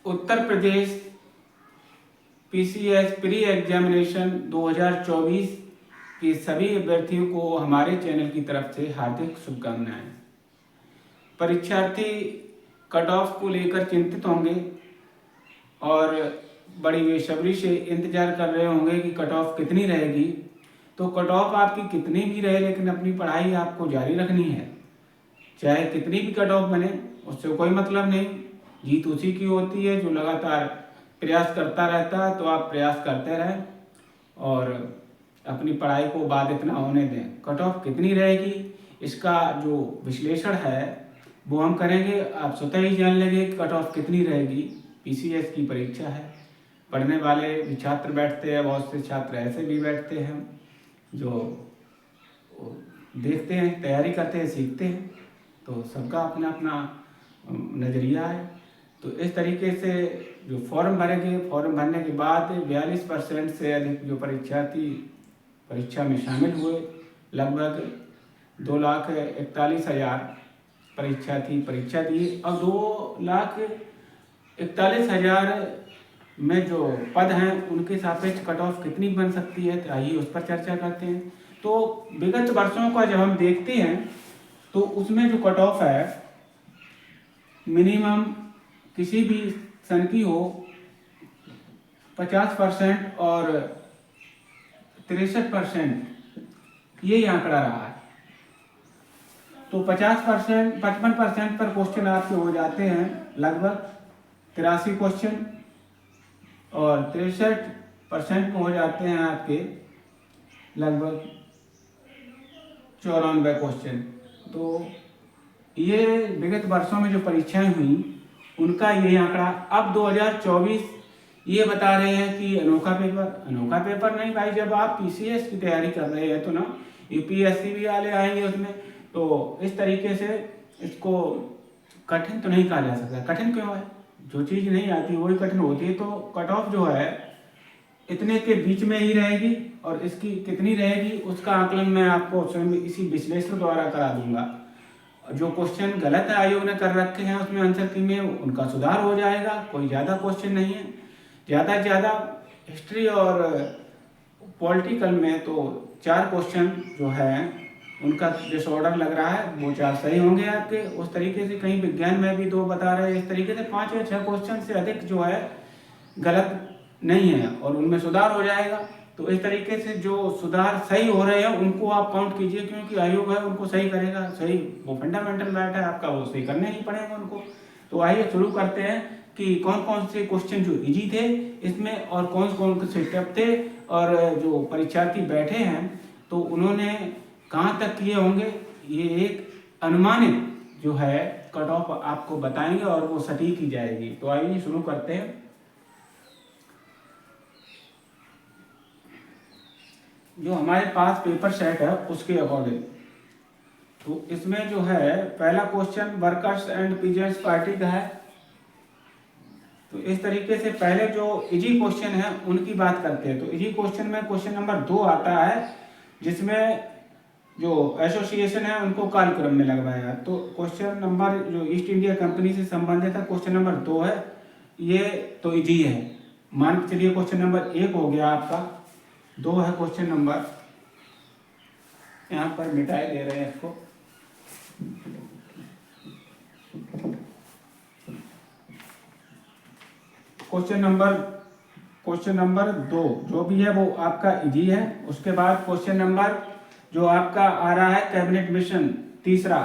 Uttar Pradesh PCS pre examination 2024 के सभी अभ्यर्थियों को हमारे चैनल की तरफ से हार्दिक शुभकामनाएं। परीक्षार्थी कट ऑफ को लेकर चिंतित होंगे और बड़ी बेसब्री से इंतजार कर रहे होंगे कि कट ऑफ कितनी रहेगी। तो कट ऑफ आपकी कितनी भी रहे, लेकिन अपनी पढ़ाई आपको जारी रखनी है। चाहे कितनी भी कट ऑफ बने, उससे कोई मतलब नहीं। जीत उसी की होती है जो लगातार प्रयास करता रहता है। तो आप प्रयास करते रहें और अपनी पढ़ाई को बाधित ना होने दें। कट ऑफ कितनी रहेगी इसका जो विश्लेषण है वो हम करेंगे। आप स्वतः ही जान लेंगे कि कट ऑफ कितनी रहेगी। पीसीएस की परीक्षा है, पढ़ने वाले भी छात्र बैठते हैं, बहुत से छात्र ऐसे भी बैठते हैं जो देखते हैं, तैयारी करते हैं, सीखते हैं। तो सबका अपना अपना नज़रिया है। तो इस तरीके से जो फॉर्म भरेंगे, फॉर्म भरने के बाद 42% से अधिक जो परीक्षार्थी परीक्षा में शामिल हुए, लगभग 2,41,000 परीक्षार्थी परीक्षा दिए। अब 2,41,000 में जो पद हैं उनके सापेक्ष कट ऑफ कितनी बन सकती है, तो आइए उस पर चर्चा करते हैं। तो विगत वर्षों का जब हम देखते हैं तो उसमें जो कट ऑफ है मिनिमम किसी भी सन की हो 50% और 63% ये आंकड़ा रहा है। तो 50%, 55% पर क्वेश्चन आपके हो जाते हैं लगभग 83 क्वेश्चन, और 63% में हो जाते हैं आपके लगभग 94 क्वेश्चन। तो ये विगत वर्षों में जो परीक्षाएं हुई उनका ये आंकड़ा। अब 2024 ये बता रहे हैं कि अनोखा पेपर नहीं भाई। जब आप पीसीएस की तैयारी कर रहे हैं तो ना यूपीएससी भी वाले आएंगे उसमें। तो इस तरीके से इसको कठिन तो नहीं कहा जा सकता। कठिन क्यों है? जो चीज़ नहीं आती वही कठिन होती है। तो कट ऑफ जो है इतने के बीच में ही रहेगी, और इसकी कितनी रहेगी उसका आकलन मैं आपको स्वयं इसी विश्लेषण द्वारा करा दूंगा। जो क्वेश्चन गलत है आयोग ने कर रखे हैं उसमें आंसर की में, उनका सुधार हो जाएगा। कोई ज़्यादा क्वेश्चन नहीं है। ज़्यादा से ज़्यादा हिस्ट्री और पॉलिटिकल में तो 4 क्वेश्चन जो है उनका डिसऑर्डर लग रहा है, वो 4 सही होंगे आपके। उस तरीके से कहीं विज्ञान में भी 2 बता रहे हैं। इस तरीके से 5 या 6 क्वेश्चन से अधिक जो है गलत नहीं है और उनमें सुधार हो जाएगा। तो इस तरीके से जो सुधार सही हो रहे हैं उनको आप काउंट कीजिए, क्योंकि आयोग है उनको सही करेगा। सही वो फंडामेंटल राइट है आपका, वो सही करने ही पड़ेगा उनको। तो आइए शुरू करते हैं कि कौन कौन से क्वेश्चन जो इजी थे इसमें और कौन कौन से टफ थे, और जो परीक्षार्थी बैठे हैं तो उन्होंने कहाँ तक किए होंगे। ये एक अनुमानित जो है कट ऑफ आपको बताएंगे और वो सटीक ही जाएगी। तो आइए शुरू करते हैं। जो हमारे पास पेपर सेट है उसके अकॉर्डिंग तो इसमें जो है पहला question workers and peasants party का है। तो इस तरीके से पहले जो इजी क्वेश्चन है उनकी बात करते हैं। तो इजी क्वेश्चन में क्वेश्चन नंबर 2 आता है, जिसमें जो एसोसिएशन है उनको कार्यक्रम में लगवाया। तो क्वेश्चन नंबर जो ईस्ट इंडिया कंपनी से संबंधित है, क्वेश्चन नंबर 2 है। ये तो इजी है, मान के चलिए। क्वेश्चन नंबर 1 हो गया आपका, 2 है क्वेश्चन नंबर, यहाँ पर मिटाए दे रहे हैं इसको। क्वेश्चन नंबर 2 जो भी है वो आपका इजी है। उसके बाद क्वेश्चन नंबर जो आपका आ रहा है कैबिनेट मिशन तीसरा,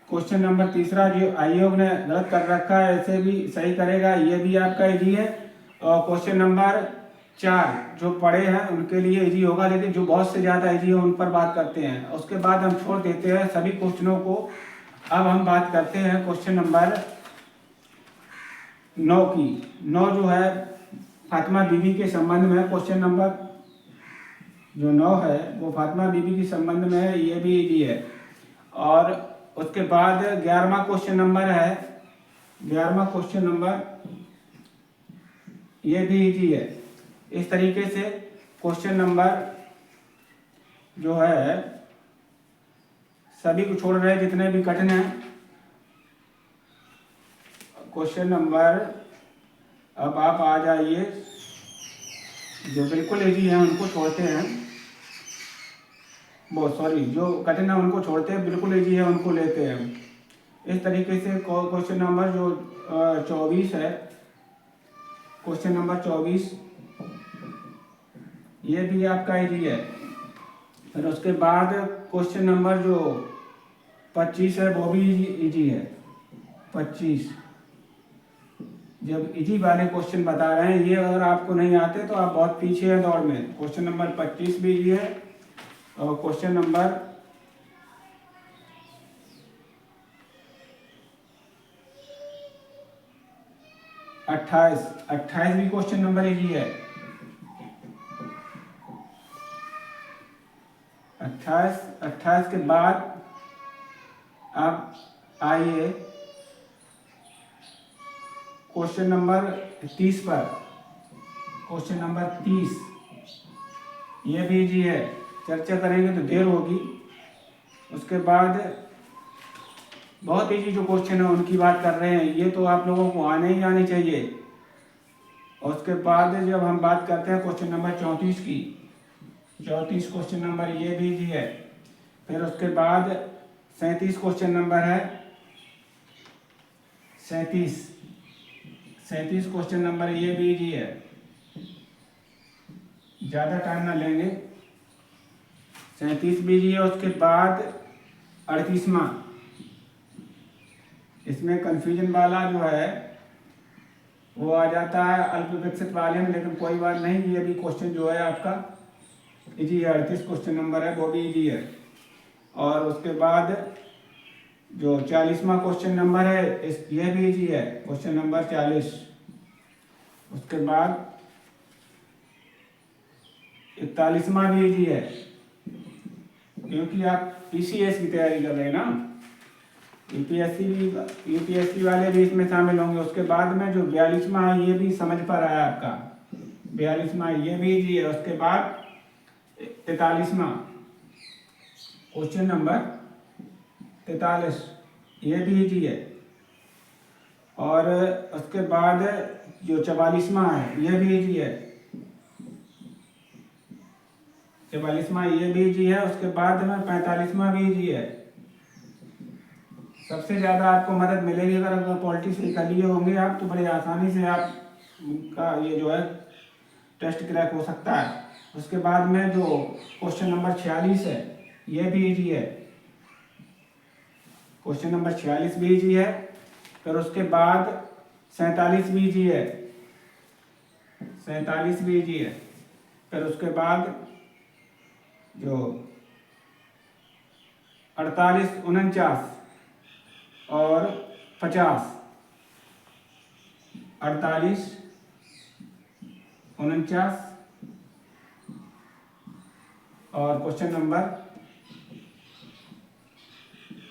क्वेश्चन नंबर तीसरा जो आयोग ने गलत कर रखा है ऐसे भी सही करेगा, ये भी आपका इजी है। और क्वेश्चन नंबर 4 जो पढ़े हैं उनके लिए इजी होगा, लेकिन जो बहुत से ज़्यादा इजी है उन पर बात करते हैं। उसके बाद हम छोड़ देते हैं सभी क्वेश्चनों को। अब हम बात करते हैं क्वेश्चन नंबर 9 की। 9 जो है फातिमा बीबी के संबंध में। क्वेश्चन नंबर जो 9 है वो फातिमा बीबी के संबंध में है, ये भी इजी है। और उसके बाद 11वां क्वेश्चन नंबर है, 11वां क्वेश्चन नंबर ये भी इजी है। इस तरीके से क्वेश्चन नंबर जो है सभी को छोड़ रहे जितने भी कठिन हैं। क्वेश्चन नंबर, अब आप आ जाइए, जो बिल्कुल इजी हैं उनको छोड़ते हैं, वो सॉरी जो कठिन है उनको छोड़ते हैं, बिल्कुल इजी है उनको लेते हैं। इस तरीके से क्वेश्चन नंबर जो 24 है, क्वेश्चन नंबर 24 ये भी आपका इजी है। फिर उसके बाद क्वेश्चन नंबर जो 25 है वो भी इजी है। 25 जब इजी वाले क्वेश्चन बता रहे हैं, ये अगर आपको नहीं आते तो आप बहुत पीछे हैं दौड़ में। क्वेश्चन नंबर 25 भी इजी है, और क्वेश्चन नंबर 28 भी क्वेश्चन नंबर इजी है। 28 के बाद आप आइए क्वेश्चन नंबर 30 पर। क्वेश्चन नंबर 30 ये भी इजी है, चर्चा करेंगे तो देर होगी। उसके बाद बहुत इजी जो क्वेश्चन है उनकी बात कर रहे हैं, ये तो आप लोगों को आने ही आनी चाहिए। और उसके बाद जब हम बात करते हैं क्वेश्चन नंबर 34 की, 34 क्वेश्चन नंबर ये भी इजी है। फिर उसके बाद 37 क्वेश्चन नंबर है, 37 क्वेश्चन नंबर ये भी इजी है, ज़्यादा टाइम ना लेंगे। 37 भी इजी है। उसके बाद 38वां, इसमें कंफ्यूजन वाला जो है वो आ जाता है अल्प विकसित वाले में, लेकिन कोई बात नहीं, ये भी क्वेश्चन जो है आपका इजी है। 38 क्वेश्चन नंबर है वो भी इजी है। और उसके बाद जो 40वां क्वेश्चन नंबर है ये भी इजी है, क्वेश्चन नंबर 40। उसके बाद 41वां भी इजी है, क्योंकि आप पीसीएस की तैयारी कर रहे हैं ना, यूपीएससी वाले भी इसमें शामिल होंगे। उसके बाद में जो 42वां है ये भी समझ पर आया आपका, 42वां ये भी इजी है। उसके बाद 43वां क्वेश्चन नंबर 43 ये भी इजी है। और उसके बाद जो 44वां है ये भी इजी है, 44वां ये भी इजी है। उसके बाद में 45वां भी इजी है। सबसे ज़्यादा आपको मदद मिलेगी अगर पॉलिटी से कर लिए होंगे आप, तो बड़े आसानी से आप का ये जो है टेस्ट क्रैक हो सकता है। उसके बाद में जो क्वेश्चन नंबर 46 है ये भी इजी है, क्वेश्चन नंबर 46 भी इजी है। फिर उसके बाद 47 भी इजी है, 47 भी इजी है। फिर उसके बाद जो 48, 49 और 50, 48, 49 और क्वेश्चन नंबर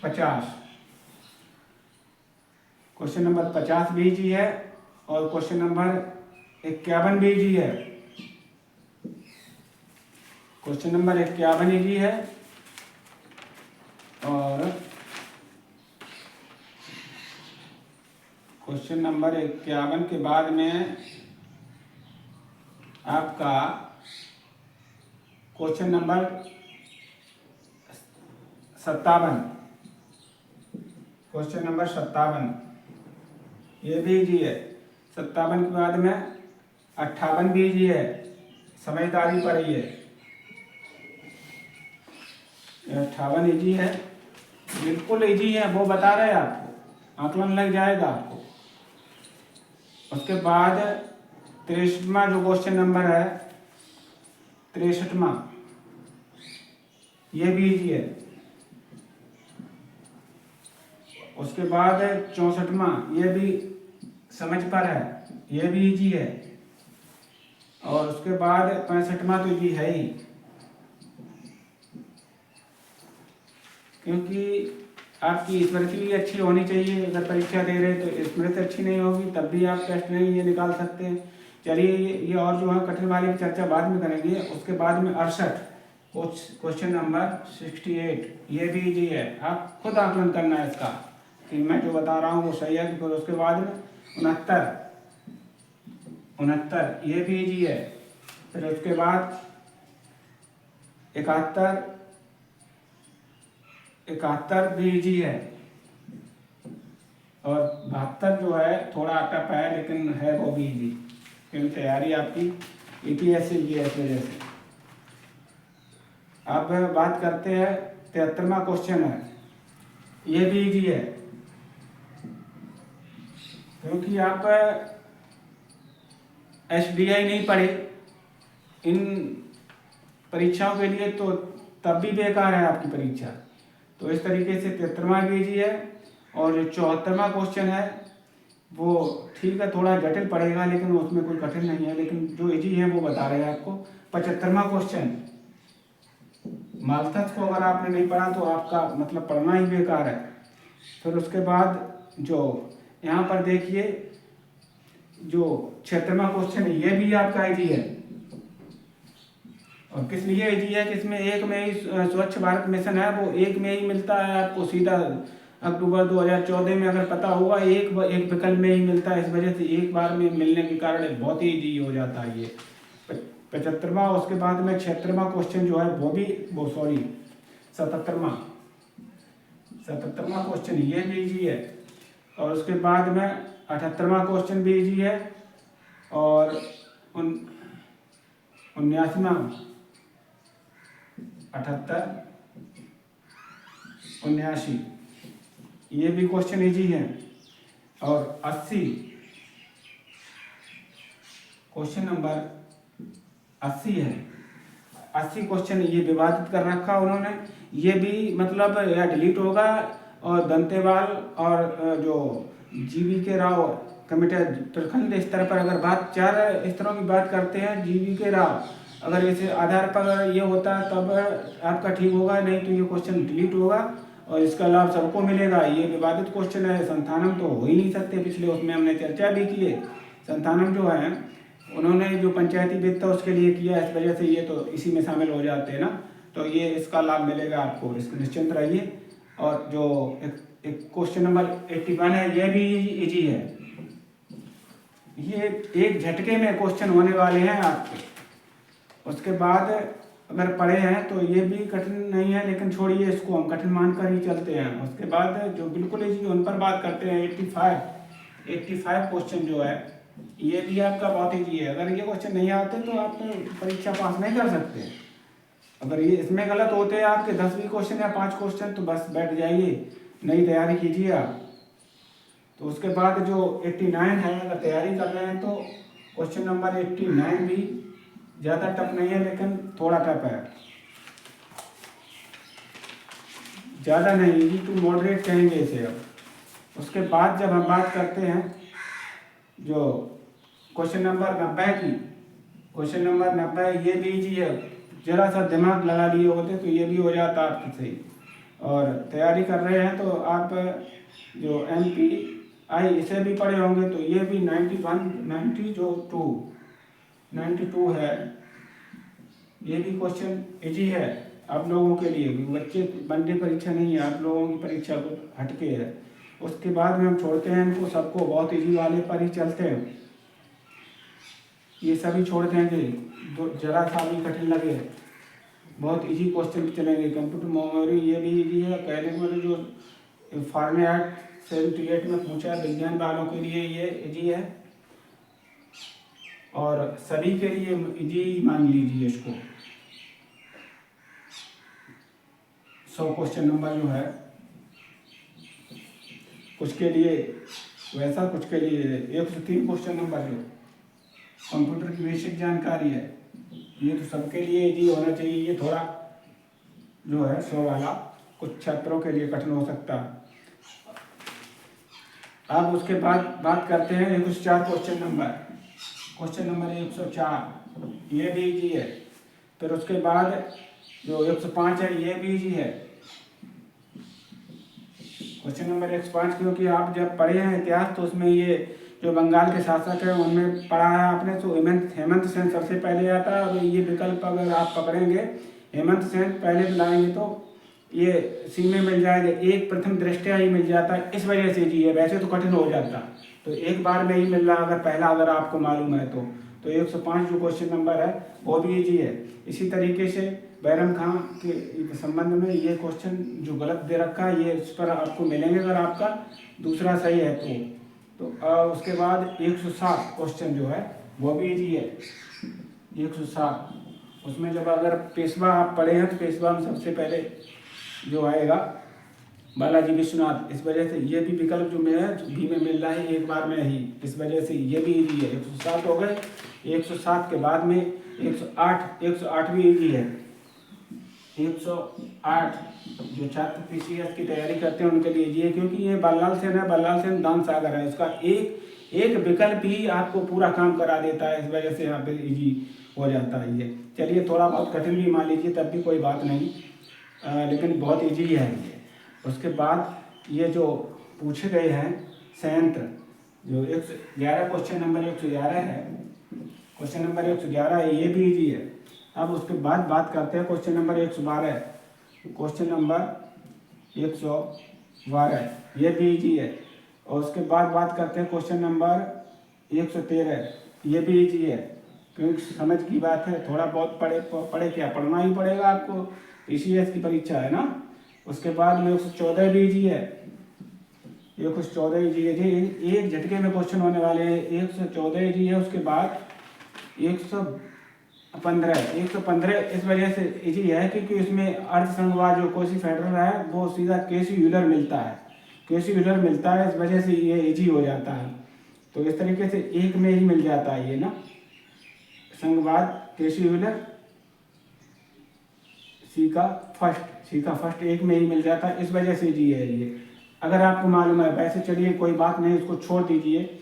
50। क्वेश्चन नंबर 50 भी इजी है, और क्वेश्चन नंबर 51 भी इजी है। क्वेश्चन नंबर 51 इजी है। और क्वेश्चन नंबर 51 के बाद में आपका क्वेश्चन नंबर 57, क्वेश्चन नंबर 57 ये भी इजी है। 57 के बाद में 58 भी इजी है, समझदारी पर ही है। 58 इजी है, बिल्कुल इजी है, वो बता रहे हैं आपको, आकलन लग जाएगा आपको। उसके बाद 63वां जो क्वेश्चन नंबर है, 63वां ये भी इजी है। उसके बाद 64वां ये भी समझ पर है, ये भी इजी है। और उसके बाद 65वां तो इजी है ही, क्योंकि आपकी स्मृति भी अच्छी होनी चाहिए। अगर परीक्षा दे रहे तो स्मृति अच्छी नहीं होगी तब भी आप टेस्ट नहीं ये निकाल सकते हैं। चलिए ये और जो है कठिन वाली की चर्चा बाद में करेंगे। उसके बाद में 68 क्वेश्चन नंबर 68 ये भी है, आप खुद आकलन करना है इसका कि मैं जो बता रहा हूँ वो सही है। फिर उसके बाद में उनहत्तर, ये भी इजी है। फिर उसके बाद 71 भी इजी है। और 72 जो है थोड़ा टफ है, लेकिन है वो भी इजी, क्योंकि तैयारी आपकी यूपीएससी की है इस वजह से। अब बात करते हैं 73वां क्वेश्चन है, ये भी इजी है, क्योंकि आप एसडीआई नहीं पढ़े इन परीक्षाओं के लिए तो तब भी बेकार है आपकी परीक्षा। तो इस तरीके से 73वां भी इजी है। और जो 74वां क्वेश्चन है वो ठीक है, थोड़ा जटिल पड़ेगा, लेकिन उसमें कोई कठिन नहीं है, लेकिन जो इजी है वो बता रहे हैं आपको। 75वां क्वेश्चन, मालथस को अगर आपने नहीं पढ़ा तो आपका मतलब पढ़ना ही बेकार है। फिर उसके बाद जो यहाँ पर देखिए, जो 76वां क्वेश्चन है ये भी आपका इजी है। और किस लिए इजी है कि इसमें एक में ही स्वच्छ भारत मिशन है, वो एक में ही मिलता है आपको सीधा। अक्टूबर 2014 में अगर पता होगा, एक विकल्प में ही मिलता है, इस वजह से एक बार में मिलने के कारण बहुत ही इजी हो जाता है ये 75वां। उसके बाद में 76वां क्वेश्चन जो है वो 77वां क्वेश्चन ये भी इजी है। और उसके बाद में 78वां क्वेश्चन भी इजी है। और 79वां, 78, 79 ये भी क्वेश्चन इजी है। और 80, क्वेश्चन नंबर 80 है, 80 क्वेश्चन ये विवादित कर रखा उन्होंने, ये भी मतलब या डिलीट होगा। और दंतेवाल और जो जीवी के राव कमेटी उत्तराखंड स्तर पर अगर बात 4 स्तरों की बात करते हैं, जीवी के राव अगर इसे आधार पर अगर ये होता है तब आपका ठीक होगा, नहीं तो ये क्वेश्चन डिलीट होगा और इसका लाभ सबको मिलेगा। ये विवादित क्वेश्चन है, संतानम तो हो ही नहीं सकते, पिछले उसमें हमने चर्चा भी की है। संतानम जो है उन्होंने जो पंचायती वित्त उसके लिए किया, इस वजह से ये तो इसी में शामिल हो जाते हैं ना, तो ये इसका लाभ मिलेगा आपको, इसको निश्चिंत रहिए। और जो एक क्वेश्चन नंबर 81 है, ये भी इजी है, ये एक झटके में क्वेश्चन होने वाले हैं आपके। उसके बाद अगर पढ़े हैं तो ये भी कठिन नहीं है, लेकिन छोड़िए, इसको हम कठिन मानकर ही चलते हैं। उसके बाद जो बिल्कुल इजी उन पर बात करते हैं। 85 क्वेश्चन जो है ये भी आपका बहुत ईजी है। अगर ये क्वेश्चन नहीं आते तो आप परीक्षा पास नहीं कर सकते। अगर ये इसमें गलत होते हैं आपके 10 भी क्वेश्चन या 5 क्वेश्चन तो बस बैठ जाइए, नई तैयारी कीजिए आप। तो उसके बाद जो 89 है, अगर तैयारी कर रहे हैं तो क्वेश्चन नंबर 89 भी ज़्यादा टफ नहीं है, लेकिन थोड़ा टफ है, ज़्यादा नहीं, इजी टू मॉडरेट कहेंगे इसे अब। उसके बाद जब हम बात करते हैं जो क्वेश्चन नंबर 90 की, क्वेश्चन नंबर 90 ये भी इजी है, जरा सा दिमाग लगा लिए होते तो ये भी हो जाता आपके सही। और तैयारी कर रहे हैं तो आप जो MPI इसे भी पढ़े होंगे, तो ये भी 92 है, ये भी क्वेश्चन इजी है आप लोगों के लिए। बच्चे बनने परीक्षा नहीं है, आप लोगों की परीक्षा को हटके है। उसके बाद में हम छोड़ते हैं इनको सबको, बहुत इजी वाले पर ही चलते हैं, ये सभी छोड़ देंगे जरा सा भी कठिन लगे, बहुत इजी क्वेश्चन चलेंगे। कंप्यूटर मेमोरी ये भी इजी है। पहले में जो फॉर्मेट 78 में पूछा है विज्ञान वालों के लिए ये इजी है, और सभी के लिए इजी मान लीजिए इसको। 100 क्वेश्चन नंबर जो है, कुछ के लिए वैसा, कुछ के लिए 103 क्वेश्चन नंबर जो कंप्यूटर की बेसिक जानकारी है, ये तो सबके लिए इजी होना चाहिए। ये थोड़ा जो है 100 वाला कुछ छात्रों के लिए कठिन हो सकता है। अब उसके बाद बात करते हैं 104 क्वेश्चन नंबर 104, ये भी इजी है। फिर उसके बाद जो 105 है ये भी इजी है। क्वेश्चन नंबर 105, क्योंकि आप जब पढ़े हैं इतिहास तो उसमें ये जो बंगाल के शासक है उनमें पढ़ा है आपने, तो हेमंत सेन सबसे पहले आता है। और ये विकल्प अगर आप पकड़ेंगे हेमंत सेन पहले लाएंगे तो ये सी में मिल जाएगा, एक प्रथम दृष्टया ही मिल जाता है, इस वजह से जी है, वैसे तो कठिन हो जाता तो एक बार में ही मिल रहा अगर पहला अगर आपको मालूम है तो 105 जो क्वेश्चन नंबर है वो भी इजी है। इसी तरीके से बैरम खां के संबंध में ये क्वेश्चन जो गलत दे रखा है ये इस पर आपको मिलेंगे अगर आपका दूसरा सही है तो उसके बाद 107 क्वेश्चन जो है वो भी इजी है। 107 उसमें जब अगर पेशवा आप पढ़े हैं तो पेशवा में सबसे पहले जो आएगा बालाजी विश्वनाथ, इस वजह से ये भी विकल्प जो में है भी में मिल रहा है एक बार में ही, इस वजह से ये भी इजी है। 107 हो गए। 107 के बाद में 108 भी इजी है। 108 जो छात्र पीसीएस की तैयारी करते हैं उनके लिए इजी है, क्योंकि ये बल्लाल सेन है, बल्लाल सेन दान सागर है, इसका एक विकल्प ही आपको पूरा काम करा देता है, इस वजह से यहाँ पे इजी हो जाता है ये। चलिए थोड़ा बहुत कठिन भी मान लीजिए तब भी कोई बात नहीं, लेकिन बहुत इजी है ये। उसके बाद ये जो पूछे गए हैं संयंत्र जो 111 क्वेश्चन नंबर 111 है, क्वेश्चन नंबर 111 है, ये भी इजी है। अब उसके बाद बात करते हैं क्वेश्चन नंबर 112, क्वेश्चन नंबर 112 ये भी इजी है। और उसके बाद बात करते हैं क्वेश्चन नंबर 113, ये भी इजी है, क्योंकि समझ की बात है, थोड़ा बहुत पढ़े क्या पढ़ना ही पड़ेगा आपको, पीसीएस की परीक्षा है ना। उसके बाद में 114 भी इजी है, 114 इजी है जी, एक झटके में क्वेश्चन होने वाले हैं। 114 इजी है। उसके बाद 115 इस वजह से इजी है क्योंकि इसमें अर्धसंघवार जो कोसी फेडरल है वो सीधा केसी यूलर मिलता है, केसी यूलर मिलता है, इस वजह से ये इजी हो जाता है। तो इस तरीके से एक में ही मिल जाता है ये ना, संघवाद केसी यूलर सी का फर्स्ट एक में ही मिल जाता है, इस वजह से जी है ये, अगर आपको मालूम है। वैसे चलिए कोई बात नहीं, इसको छोड़ दीजिए,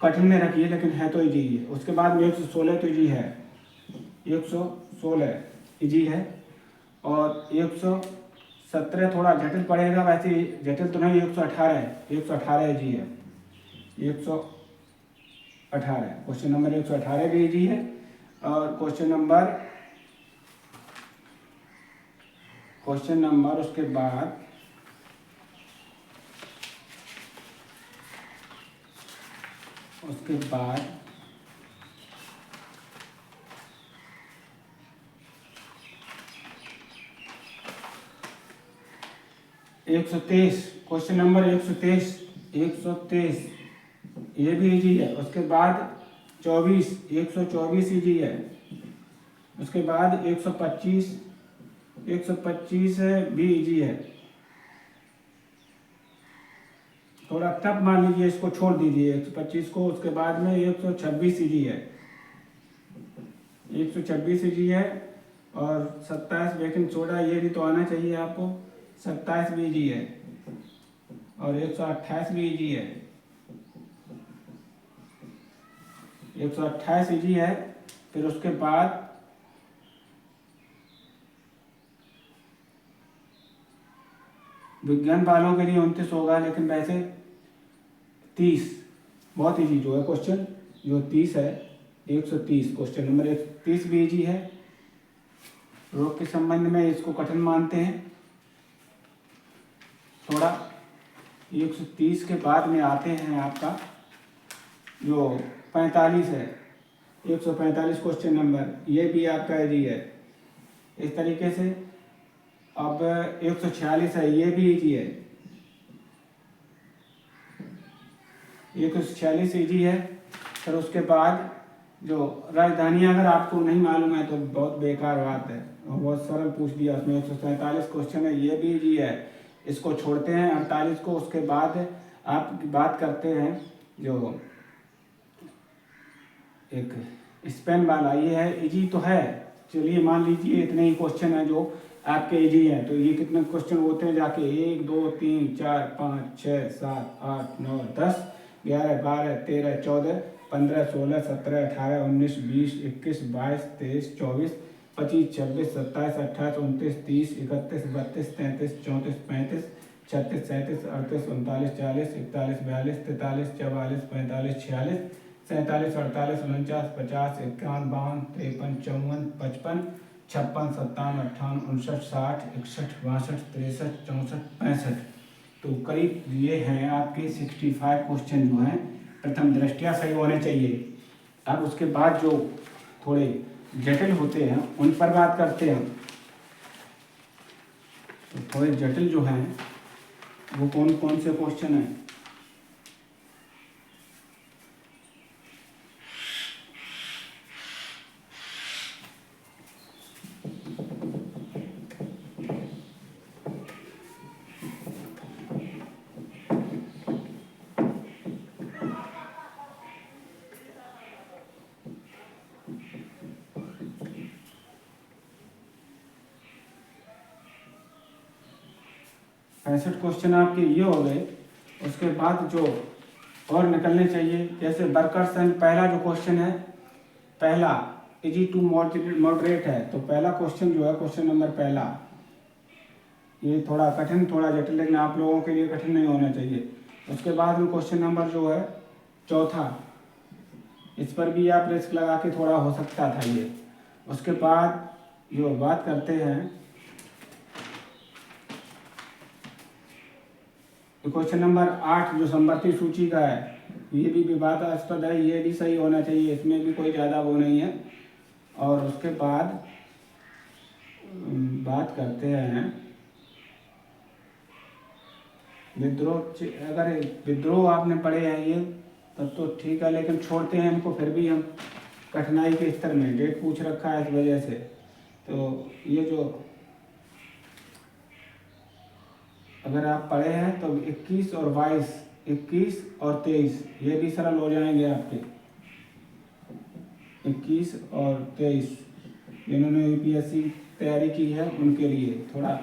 कठिन में रखिए, लेकिन है तो इजी है। उसके बाद में 116 तो इजी है, 116 इजी है। और 117 थोड़ा जटिल पड़ेगा, वैसे जटिल तो नहीं, 118 इजी है, 118 क्वेश्चन नंबर 118 भी इजी है। और क्वेश्चन नंबर उसके बाद उसके बाद 123 क्वेश्चन नंबर 123 ये भी इजी है। उसके बाद 124 इजी है। उसके बाद 125 भी इजी है, थोड़ा टफ मान लीजिए, इसको छोड़ दीजिए 125 को। उसके बाद में 126 इजी है, 126 इजी है। और 27 बेकिंग सोडा ये भी तो आना चाहिए आपको, 27 भी इजी है। और 128 भी इजी है, 128 इजी है। फिर उसके बाद विज्ञान वालों के लिए 29 होगा, लेकिन वैसे 30 बहुत इजी जो है क्वेश्चन, जो 30 है 130 क्वेश्चन नंबर 130 भी इजी है। रोग के संबंध में इसको कठिन मानते हैं थोड़ा। 130 के बाद में आते हैं आपका जो 45 है, 145 क्वेश्चन नंबर, ये भी आपका इजी है इस तरीके से। अब 146 है, ये भी इजी है, 146 इजी है। फिर उसके बाद जो राजधानी अगर आपको नहीं मालूम है तो बहुत बेकार बात है, बहुत सरल पूछ दिया उसमें। 147 क्वेश्चन है, ये भी इजी है, इसको छोड़ते हैं 48 को। उसके बाद आप बात करते हैं जो एक स्पेन वाला, ये है इजी तो है, चलिए मान लीजिए इतने ही क्वेश्चन है जो आपके इजी हैं। तो ये कितने क्वेश्चन होते हैं जाके 1 2 3 4 5 6 7 8 9 10 11 12 13 14 15 16 17 18 19 20 21 22 23 24 25 26 27 28 29 30 31 32 33 34 35 36 37 38 39 40 41 42 43 44 45 46 47 48 49 50 51 52 53 54 55 56, 57, 58, 59, 60, 61, 62, 63, 64, 65। तो करीब ये हैं आपके 65 क्वेश्चन जो हैं प्रथम दृष्टया सही होने चाहिए। अब उसके बाद जो थोड़े जटिल होते हैं उन पर बात करते हैं। तो थोड़े जटिल जो हैं वो कौन कौन से क्वेश्चन हैं। पैंसठ क्वेश्चन आपके ये हो गए। उसके बाद जो और निकलने चाहिए, जैसे वर्कर्स एंड पहला जो क्वेश्चन है, पहला इजी टू मॉडरेट है। तो पहला क्वेश्चन जो है, क्वेश्चन नंबर पहला, ये थोड़ा कठिन थोड़ा जटिल, लेकिन आप लोगों के लिए कठिन नहीं होना चाहिए। उसके बाद में क्वेश्चन नंबर जो है चौथा, इस पर भी आप रिस्क लगा के थोड़ा हो सकता था ये। उसके बाद जो बात करते हैं क्वेश्चन नंबर 8 जो संवर्ती सूची का है, ये भी विवादास्पद है, ये भी सही होना चाहिए, इसमें भी कोई ज़्यादा वो नहीं है। और उसके बाद बात करते हैं विद्रोह। अगर विद्रोह आपने पढ़े हैं ये तब तो ठीक है, लेकिन छोड़ते हैं इनको फिर भी हम कठिनाई के स्तर में, डेट पूछ रखा है इस वजह से। तो ये जो अगर आप पढ़े हैं तो 21 और 22, 21 और 23 ये भी सरल हो जाएंगे आपके। 21 और 23 जिन्होंने यूपीएससी तैयारी की है उनके लिए, थोड़ा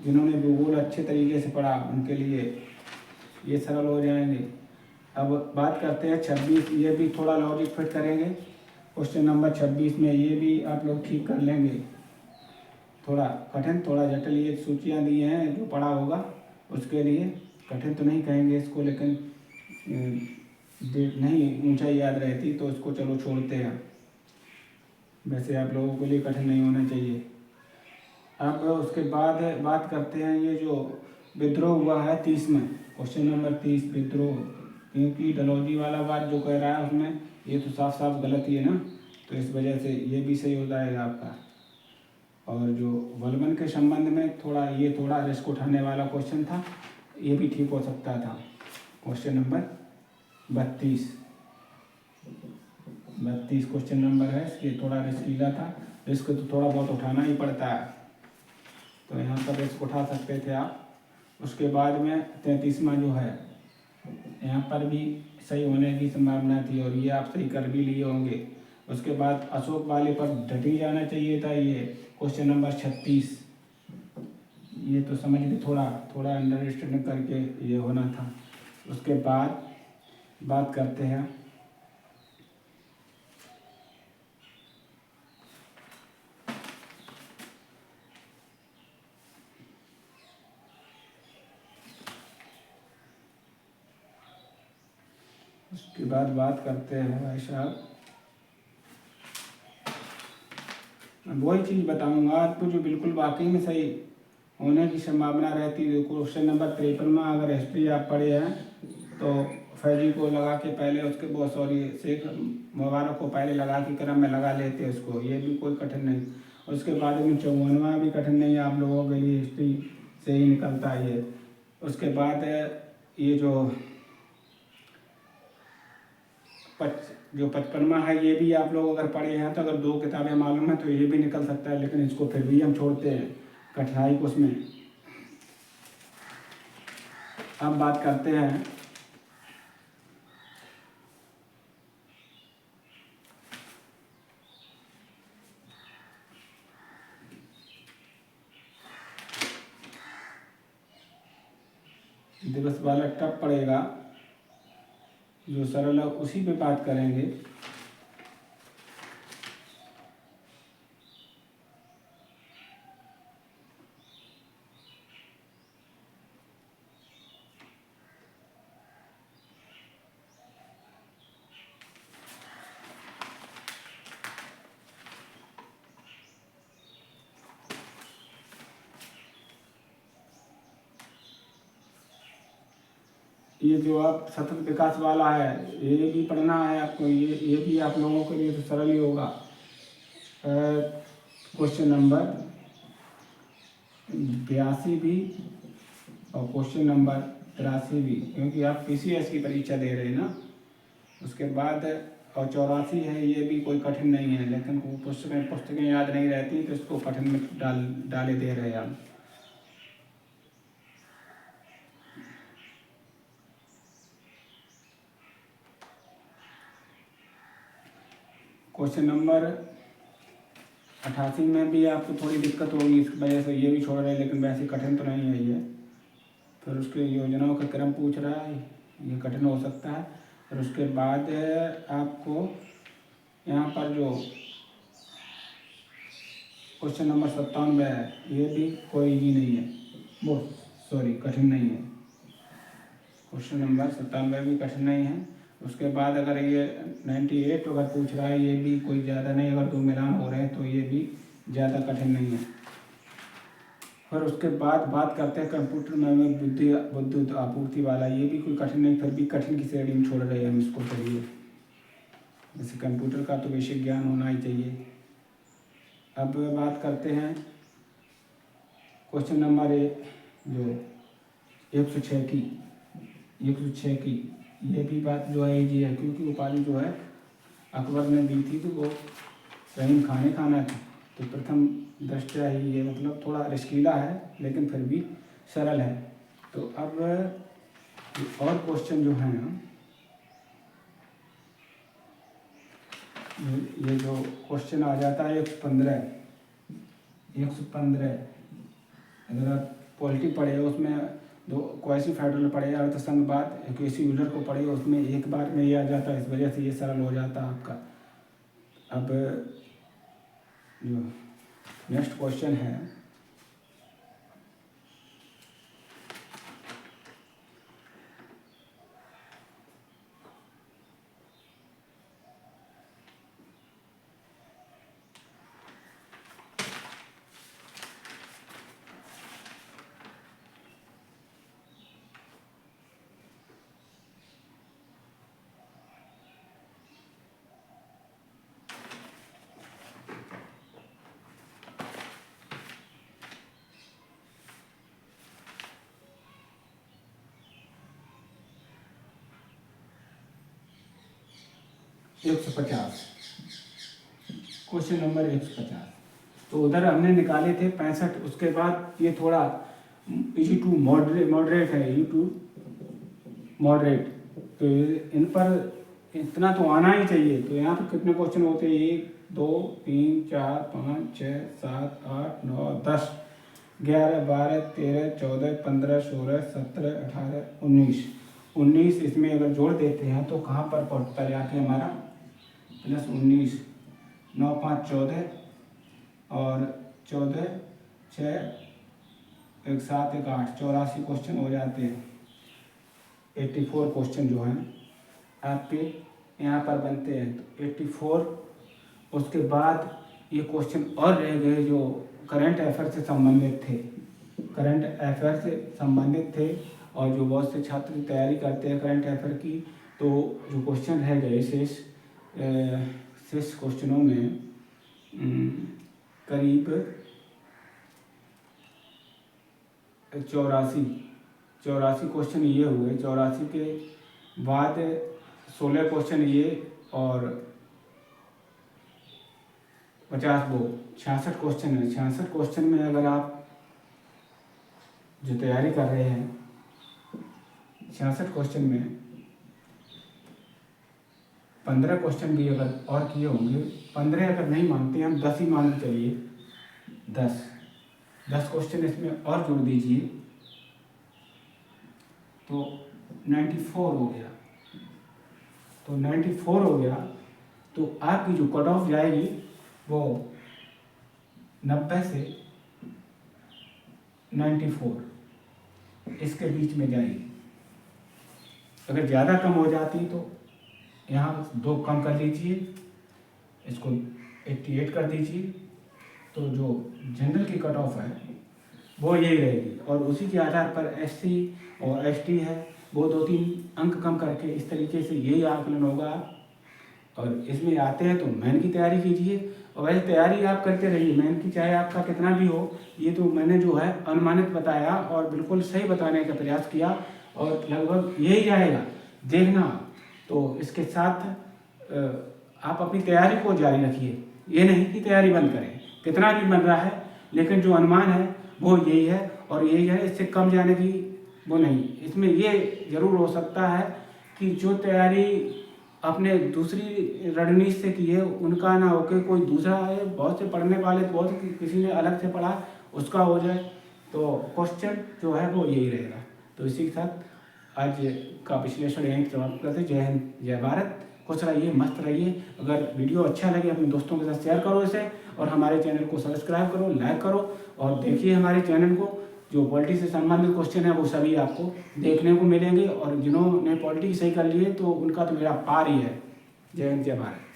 जिन्होंने भूगोल अच्छे तरीके से पढ़ा उनके लिए ये सरल हो जाएंगे। अब बात करते हैं 26, ये भी थोड़ा लॉजिक फिट करेंगे। क्वेश्चन नंबर 26 में ये भी आप लोग ठीक कर लेंगे। थोड़ा कठिन थोड़ा जटिल ये सूचियाँ दी हैं, जो पढ़ा होगा उसके लिए कठिन तो नहीं कहेंगे इसको, लेकिन नहीं ऊंचाई याद रहती तो इसको चलो छोड़ते हैं। वैसे आप लोगों के लिए कठिन नहीं होना चाहिए। अब उसके बाद बात करते हैं ये जो विद्रोह हुआ है 30 में, क्वेश्चन नंबर 30 विद्रोह, क्योंकि डलहौजी वाला बात जो कह रहा है उसमें ये तो साफ साफ गलत ही है ना, तो इस वजह से ये भी सही हो जाएगा आपका। और जो वल्वन के संबंध में थोड़ा ये थोड़ा रिस्क उठाने वाला क्वेश्चन था, ये भी ठीक हो सकता था। क्वेश्चन नंबर 32 क्वेश्चन नंबर है, ये थोड़ा रिस्क लिया था, रिस्क तो थोड़ा बहुत उठाना ही पड़ता है, तो यहाँ पर रिस्क उठा सकते थे आप। उसके बाद में 33वां जो है, यहाँ पर भी सही होने की संभावना थी और ये आप सही कर भी लिए होंगे। उसके बाद अशोक वाले पर डट ही जाना चाहिए था, ये क्वेश्चन नंबर 36, ये तो समझ भी थोड़ा थोड़ा अंडरस्टैंडिंग करके ये होना था। उसके बाद बात करते हैं बात करते हैं भाई साहब, वही चीज़ बताऊंगा आपको जो बिल्कुल वाकई में सही होने की संभावना रहती है। क्वेश्चन नंबर 53 में अगर हिस्ट्री आप पढ़े हैं तो फैजी को लगा के पहले उसके बहुत सॉरी शेख मुबारक को पहले लगा के क्रम में लगा लेते उसको, ये भी कोई कठिन नहीं। उसके बाद में 54वां भी कठिन नहीं है, आप लोगों के लिए हिस्ट्री से ही निकलता है ये। उसके बाद ये जो 55वां है, ये भी आप लोग अगर पढ़े हैं तो अगर 2 किताबें मालूम है तो ये भी निकल सकता है, लेकिन इसको फिर भी हम छोड़ते हैं कठिनाई को उसमें। अब बात करते हैं दिवस वाला टफ पड़ेगा, जो सरल है उसी पे बात करेंगे। ये जो आप सतत विकास वाला है ये भी पढ़ना है आपको, ये भी आप लोगों के लिए तो सरल ही होगा। क्वेश्चन नंबर 82 भी और क्वेश्चन नंबर 83 भी, क्योंकि आप PCS की परीक्षा दे रहे हैं ना। उसके बाद और 84 है, ये भी कोई कठिन नहीं है, लेकिन वो पुस्तकें याद नहीं रहती तो इसको कठिन में डाले दे रहे हैं हम। क्वेश्चन नंबर 88 में भी आपको थोड़ी दिक्कत होगी, इस वजह से ये भी छोड़ रहे हैं, लेकिन वैसे कठिन तो नहीं है ये। फिर उसके योजनाओं का क्रम पूछ रहा है, ये कठिन हो सकता है। फिर उसके बाद आपको यहाँ पर जो क्वेश्चन नंबर 97 है, ये भी कोई इजी नहीं है, वो सॉरी कठिन नहीं है। क्वेश्चन नंबर 97 भी कठिन नहीं है। उसके बाद अगर ये 98 अगर पूछ रहा है, ये भी कोई ज़्यादा नहीं, अगर दो मिलान हो रहे हैं तो ये भी ज़्यादा कठिन नहीं है। फिर उसके बाद बात करते हैं कंप्यूटर में विद्युत आपूर्ति वाला, ये भी कोई कठिन नहीं, फिर भी कठिन की श्रेणी में छोड़ रहे हैं हम इसको। चलिए, जैसे कंप्यूटर का तो बेसिक ज्ञान होना ही चाहिए। अब बात करते हैं क्वेश्चन नंबर जो 106 की ये भी बात जो है इजी है, क्योंकि उपाधि जो है अकबर ने दी थी तो वो रहीम खाना थी, तो प्रथम दृष्टया ही ये मतलब थोड़ा रिस्कीला है, लेकिन फिर भी सरल है। तो अब और क्वेश्चन जो हैं ये जो क्वेश्चन आ जाता है 115 अगर आप पॉलिटी पढ़े उसमें दो क्वासी फेडरल पढ़े, अर्थसंघवाद क्वेसी यूलर को पढ़े, उसमें एक बार में ये आ जाता है, इस वजह से ये सरल हो जाता है आपका। अब जो नेक्स्ट क्वेश्चन है क्वेश्चन नंबर 150। तो उधर हमने निकाले थे 65, उसके बाद ये थोड़ा इजी टू मॉडरेट है, तो इन पर इतना तो आना ही चाहिए। तो यहाँ पर कितने क्वेश्चन होते हैं? 1 2 3 4 5 6 7 8 9 10 11 12 13 14 15 16 17 18 19 इसमें अगर जोड़ देते हैं तो कहाँ पर पहुँचता है आके हमारा +19 9 5 14 और 14 6 1 7 1 8 84 क्वेश्चन हो जाते हैं। 84 क्वेश्चन जो हैं आपके यहाँ पर बनते हैं, तो 84। उसके बाद ये क्वेश्चन और रह गए जो करंट अफेयर से संबंधित थे, और जो बहुत से छात्र तैयारी करते हैं करंट अफेयर की, तो जो क्वेश्चन रह गए शेष क्वेश्चनों में करीब 84 क्वेश्चन ये हुए। 84 के बाद 16 क्वेश्चन ये और 50 वो 66 क्वेश्चन है। 66 क्वेश्चन में अगर आप जो तैयारी कर रहे हैं 66 क्वेश्चन में 15 क्वेश्चन भी अगर और किए होंगे, 15 अगर नहीं मानते हम 10 ही मान के चलिए, 10 क्वेश्चन इसमें और जोड़ दीजिए तो 94 हो गया। तो 94 हो गया तो आपकी जो कट ऑफ जाएगी वो 90 से 94 इसके बीच में जाएगी। अगर ज़्यादा कम हो जाती तो यहाँ 2 कम कर लीजिए, इसको 88 कर दीजिए, तो जो जनरल की कट ऑफ है वो यही रहेगी। और उसी के आधार पर SC और ST है, वो 2-3 अंक कम करके इस तरीके से यही आकलन होगा। और इसमें आते हैं तो मेन की तैयारी कीजिए, और वैसे तैयारी आप करते रहिए मेन की, चाहे आपका कितना भी हो। ये तो मैंने जो है अनुमानित बताया और बिल्कुल सही बताने का प्रयास किया, और लगभग यही जाएगा देखना। तो इसके साथ आप अपनी तैयारी को जारी रखिए, ये नहीं कि तैयारी बंद करें, कितना भी बन रहा है, लेकिन जो अनुमान है वो यही है और यही है, इससे कम जाने की वो नहीं। इसमें ये ज़रूर हो सकता है कि जो तैयारी आपने दूसरी रणनीति से की है उनका ना होकर कोई दूसरा है, बहुत से पढ़ने वाले, बहुत किसी ने अलग से पढ़ा उसका हो जाए, तो क्वेश्चन जो है वो यही रहेगा। तो इसी के साथ आज का विश्लेषण यहीं समाप्त करते। जय हिंद, जय भारत, खुश रहिए, मस्त रहिए। अगर वीडियो अच्छा लगे अपने दोस्तों के साथ शेयर करो इसे, और हमारे चैनल को सब्सक्राइब करो, लाइक करो, और देखिए हमारे चैनल को। जो पॉलिटी से संबंधित क्वेश्चन है वो सभी आपको देखने को मिलेंगे, और जिन्होंने पॉलिटी सही कर लिए तो उनका तो मेरा पार ही है। जय हिंद, जय भारत।